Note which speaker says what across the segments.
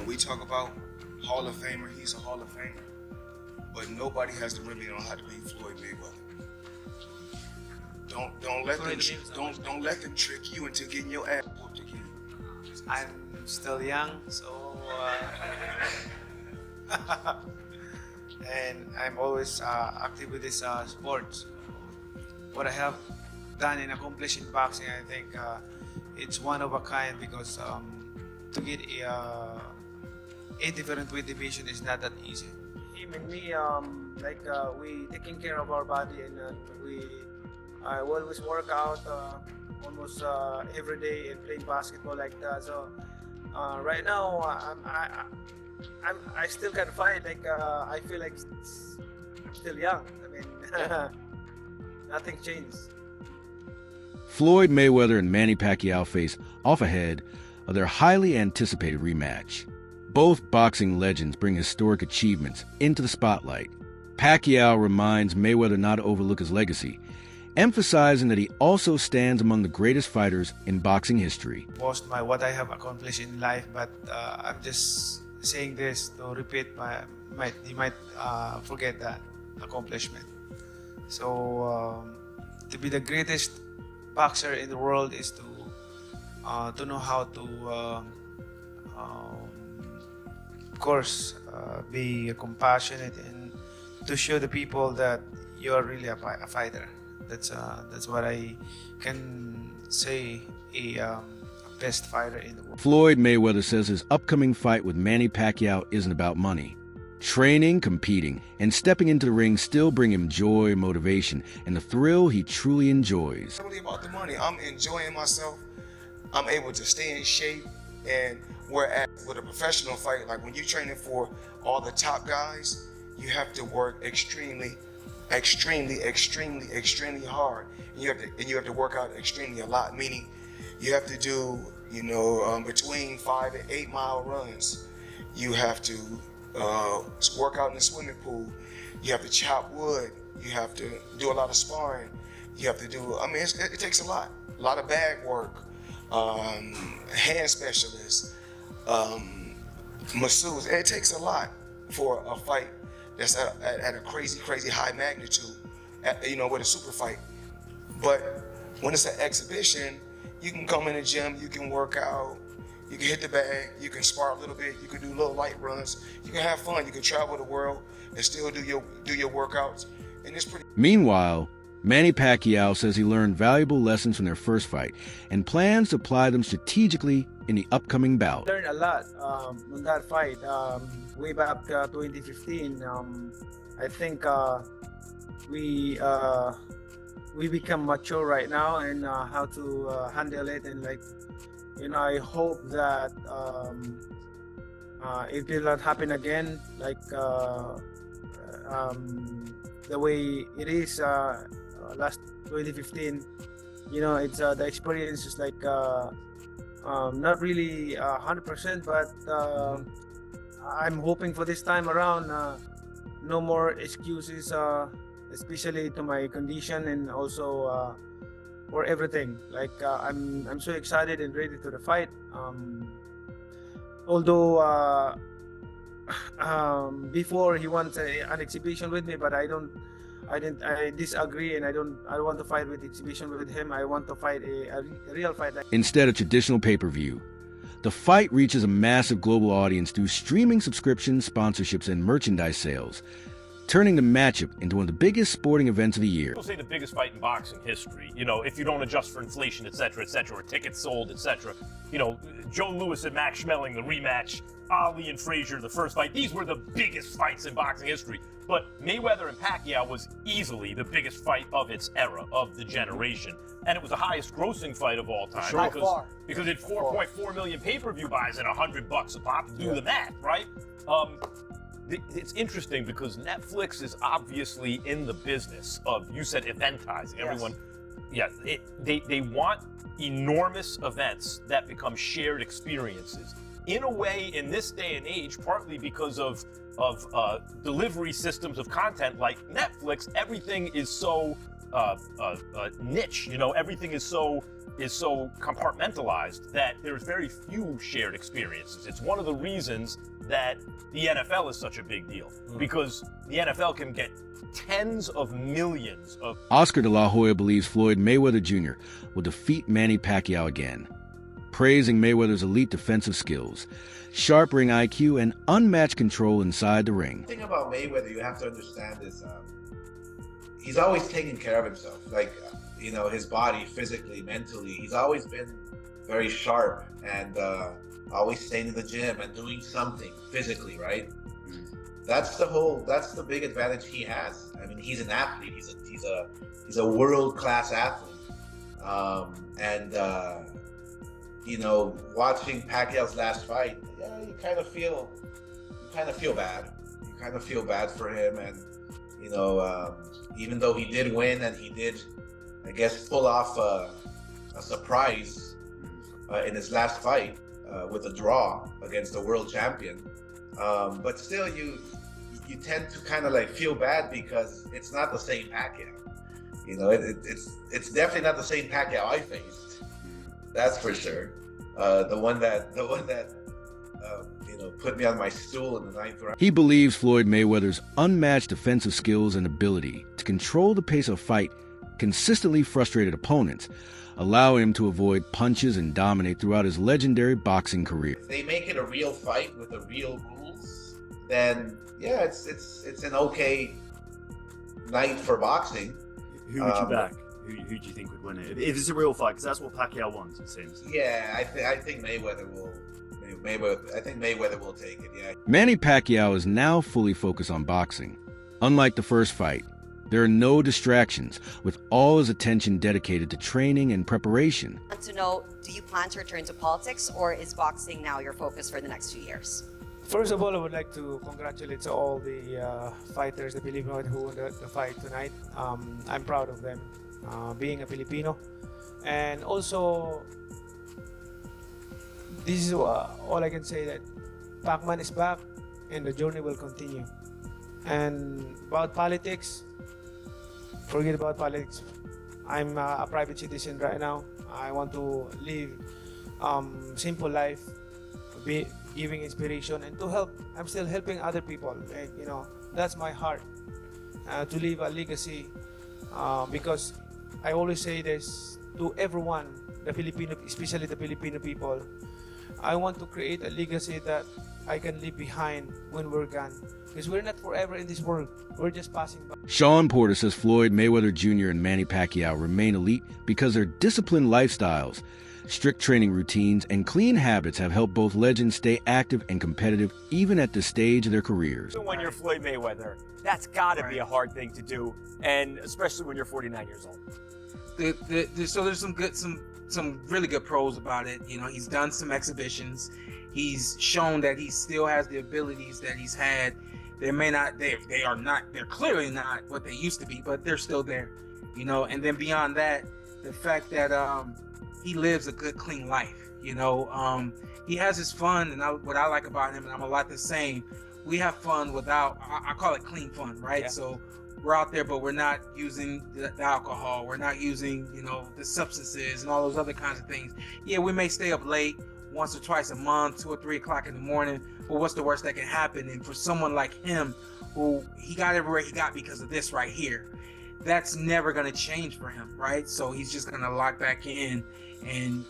Speaker 1: when we talk about Hall of Famer, he's a Hall of Famer. But nobody has the remedy on how to beat Floyd Mayweather. Don't let them trick you into getting your ass whooped again.
Speaker 2: I'm still young, so and I'm always active with this sport. What I have done and accomplished in boxing, I think it's one of a kind because to get a different weight division is not that easy. Him and me, we taking care of our body, and I always work out almost every day and playing basketball like that. So right now, I still can fight. I feel like I'm still young. I mean, nothing changed.
Speaker 3: Floyd Mayweather and Manny Pacquiao face off ahead of their highly anticipated rematch. Both boxing legends bring historic achievements into the spotlight. Pacquiao reminds Mayweather not to overlook his legacy, emphasizing that he also stands among the greatest fighters in boxing history.
Speaker 2: Boast what I have accomplished in life, but I'm just saying this to repeat he might forget that accomplishment. So to be the greatest boxer in the world is to know how to of course be compassionate and to show the people that you're really a fighter. That's what I can say a best fighter in the world.
Speaker 3: Floyd Mayweather says his upcoming fight with Manny Pacquiao isn't about money. Training, competing, and stepping into the ring still bring him joy, motivation, and the thrill he truly enjoys.
Speaker 1: It's really about the money. I'm enjoying myself. I'm able to stay in shape, and whereas with a professional fight, like when you're training for all the top guys, you have to work extremely hard. And you have to work out extremely a lot, meaning you have to do, between 5 and 8 mile runs. You have to work out in the swimming pool. You have to chop wood. You have to do a lot of sparring. You have to do, it takes a lot of bag work, hand specialists, masseuse. It takes a lot for a fight that's at a crazy high magnitude, with a super fight. But when it's an exhibition, you can come in the gym, you can work out, you can hit the bag, you can spar a little bit, you can do little light runs, you can have fun, you can travel the world and still do your workouts, and it's pretty.
Speaker 3: Meanwhile, Manny Pacquiao says he learned valuable lessons from their first fight and plans to apply them strategically in the upcoming bout.
Speaker 2: I learned a lot on that fight. Way back 2015, I think we become mature right now and how to handle it, and I hope that it will not happen again, the way it is last 2015. It's the experience is not really 100%, but I'm hoping for this time around no more excuses, especially to my condition and also for everything. I'm so excited and ready to the fight. Although before he wants an exhibition with me, but I disagree, and I don't want to fight with exhibition with him. I want to fight a real fight.
Speaker 3: Instead of traditional pay-per-view, the fight reaches a massive global audience through streaming subscriptions, sponsorships, and merchandise sales, turning the matchup into one of the biggest sporting events of the year.
Speaker 4: People say the biggest fight in boxing history, if you don't adjust for inflation, et cetera, or tickets sold, et cetera. Joe Louis and Max Schmeling, the rematch, Ali and Frazier, the first fight. These were the biggest fights in boxing history. But Mayweather and Pacquiao was easily the biggest fight of its era, of the generation. And it was the highest grossing fight of all time.
Speaker 5: Sure.
Speaker 4: Because it 4.4 million pay-per-view buys and $100 a pop. Do the math, right? It's interesting because Netflix is obviously in the business of, you said, eventizing.
Speaker 5: Yes.
Speaker 4: Everyone, they want enormous events that become shared experiences. In a way, in this day and age, partly because of delivery systems of content like Netflix, everything is so niche. You know, everything is so compartmentalized that there's very few shared experiences. It's one of the reasons that the NFL is such a big deal, because the NFL can get tens of millions of...
Speaker 3: Oscar de la Hoya believes Floyd Mayweather Jr. will defeat Manny Pacquiao again, praising Mayweather's elite defensive skills, sharp ring IQ, and unmatched control inside the ring.
Speaker 5: The thing about Mayweather you have to understand is he's always taken care of himself. Like, you know, his body, physically, mentally, he's always been very sharp and always staying in the gym and doing something physically, right? That's the big advantage he has. I mean, he's an athlete. He's a world-class athlete. You know, watching Pacquiao's last fight, yeah, you kind of feel bad. You kind of feel bad for him, and you know, even though he did win and he did, I guess, pull off a surprise in his last fight with a draw against the world champion. But still, you tend to kind of like feel bad because it's not the same Pacquiao. You know, it's definitely not the same Pacquiao I faced. That's for sure. The one that you know, put me on my stool in the 9th round.
Speaker 3: He believes Floyd Mayweather's unmatched defensive skills and ability to control the pace of fight consistently frustrated opponents, allowing him to avoid punches and dominate throughout his legendary boxing career.
Speaker 5: If they make it a real fight with the real rules, then yeah, it's an okay night for boxing.
Speaker 6: Who would you back? Who do you think would win it? If it's a real fight, because that's what Pacquiao wants, it seems.
Speaker 5: Yeah, I think Mayweather will. I think Mayweather will take it. Yeah.
Speaker 3: Manny Pacquiao is now fully focused on boxing. Unlike the first fight, there are no distractions, with all his attention dedicated to training and preparation.
Speaker 7: I want to know, do you plan to return to politics, or is boxing now your focus for the next few years?
Speaker 2: First of all, I would like to congratulate all the fighters, the Filipinos who won the fight tonight. I'm proud of them, being a Filipino. And also, this is all I can say, that Pacman is back and the journey will continue. And about politics, forget about politics. I'm a private citizen right now. I want to live simple life, be giving inspiration and to help. I'm still helping other people. Like, you know, that's my heart, to leave a legacy, because I always say this to everyone, the Filipino, especially the Filipino people. I want to create a legacy that I can leave behind when we're gone. Because we're not forever in this world. We're just passing by.
Speaker 3: Sean Porter says Floyd Mayweather Jr. and Manny Pacquiao remain elite because their disciplined lifestyles, strict training routines, and clean habits have helped both legends stay active and competitive even at this stage of their careers.
Speaker 8: When you're Floyd Mayweather, that's got to be a hard thing to do, and especially when you're 49 years old.
Speaker 9: So there's some really good pros about it. You know, he's done some exhibitions. He's shown that he still has the abilities that he's had. They're clearly not what they used to be, but they're still there. You know, and then beyond that, the fact that he lives a good, clean life. You know, he has his fun, and what I like about him, and I'm a lot the same. We have fun without, I call it clean fun, right? Yeah. So we're out there, but we're not using the alcohol. We're not using, you know, the substances and all those other kinds of things. Yeah, we may stay up late once or twice a month, 2 or 3 o'clock in the morning, but what's the worst that can happen? And for someone like him, who he got everywhere he got because of this right here, that's never going to change for him, right? So he's just going to lock back in, and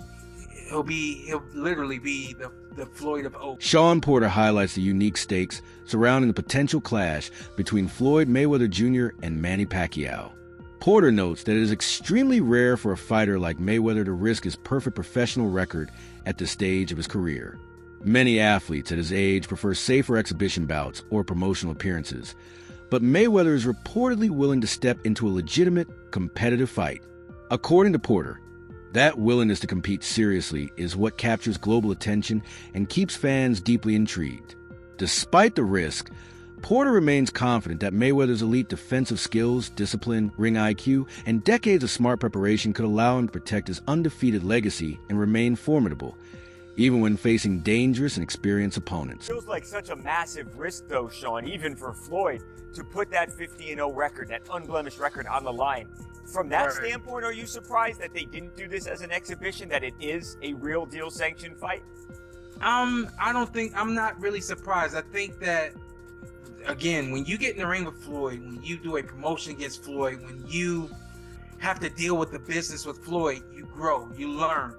Speaker 9: he'll literally be the Floyd of old.
Speaker 3: Sean Porter highlights the unique stakes surrounding the potential clash between Floyd Mayweather Jr. and Manny Pacquiao. Porter notes that it is extremely rare for a fighter like Mayweather to risk his perfect professional record at this stage of his career. Many athletes at his age prefer safer exhibition bouts or promotional appearances, but Mayweather is reportedly willing to step into a legitimate, competitive fight. According to Porter, that willingness to compete seriously is what captures global attention and keeps fans deeply intrigued. Despite the risk, Porter remains confident that Mayweather's elite defensive skills, discipline, ring IQ, and decades of smart preparation could allow him to protect his undefeated legacy and remain formidable, even when facing dangerous and experienced opponents.
Speaker 8: Feels like such a massive risk, though, Sean, even for Floyd, to put that 50-0 record, that unblemished record, on the line. From that standpoint, are you surprised that they didn't do this as an exhibition, that it is a real deal sanctioned fight?
Speaker 9: I'm not really surprised. I think that, again, when you get in the ring with Floyd, when you do a promotion against Floyd, when you have to deal with the business with Floyd, you grow, you learn.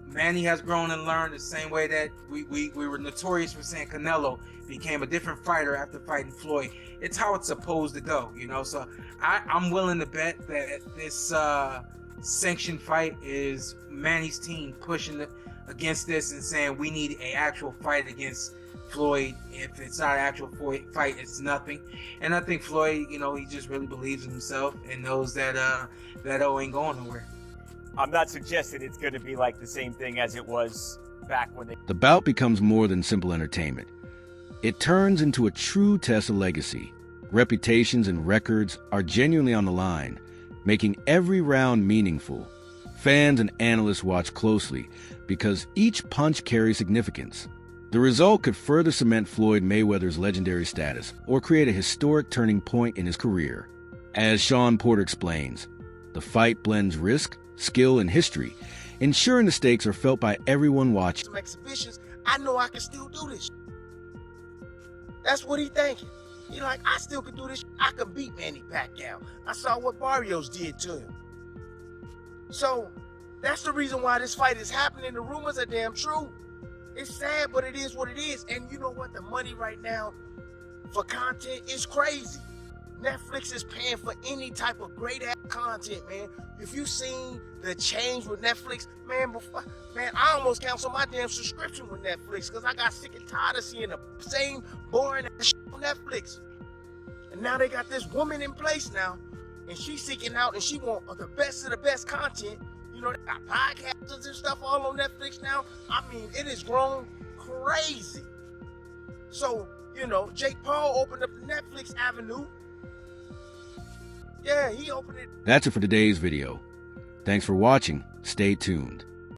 Speaker 9: Manny has grown and learned the same way that we were notorious for saying Canelo became a different fighter after fighting Floyd. It's how it's supposed to go, you know? So I'm willing to bet that this sanctioned fight is Manny's team pushing against this and saying we need an actual fight against Floyd. If it's not an actual fight, it's nothing. And I think Floyd, you know, he just really believes in himself and knows that that O ain't going nowhere.
Speaker 8: I'm not suggesting it's going to be like the same thing as it was back when they...
Speaker 3: The bout becomes more than simple entertainment. It turns into a true test of legacy. Reputations and records are genuinely on the line, making every round meaningful. Fans and analysts watch closely because each punch carries significance. The result could further cement Floyd Mayweather's legendary status or create a historic turning point in his career. As Sean Porter explains, the fight blends risk, skill, and history, ensuring the stakes are felt by everyone watching.
Speaker 10: Some exhibitions, I know I can still do this. That's what he thinking. He like, I still can do this. I can beat Manny Pacquiao. I saw what Barrios did to him. So that's the reason why this fight is happening. The rumors are damn true. It's sad, but it is what it is. And you know what? The money right now for content is crazy. Netflix is paying for any type of great ass content, man. If you seen the change with Netflix, man, I almost canceled my damn subscription with Netflix because I got sick and tired of seeing the same boring ass shit on Netflix. And now they got this woman in place now, and she's seeking out and she want the best of the best content. You know, they got podcasts and stuff all on Netflix now. I mean, it has grown crazy. So, you know, Jake Paul opened up the Netflix avenue. Yeah, he opened it.
Speaker 3: That's it for today's video. Thanks for watching. Stay tuned.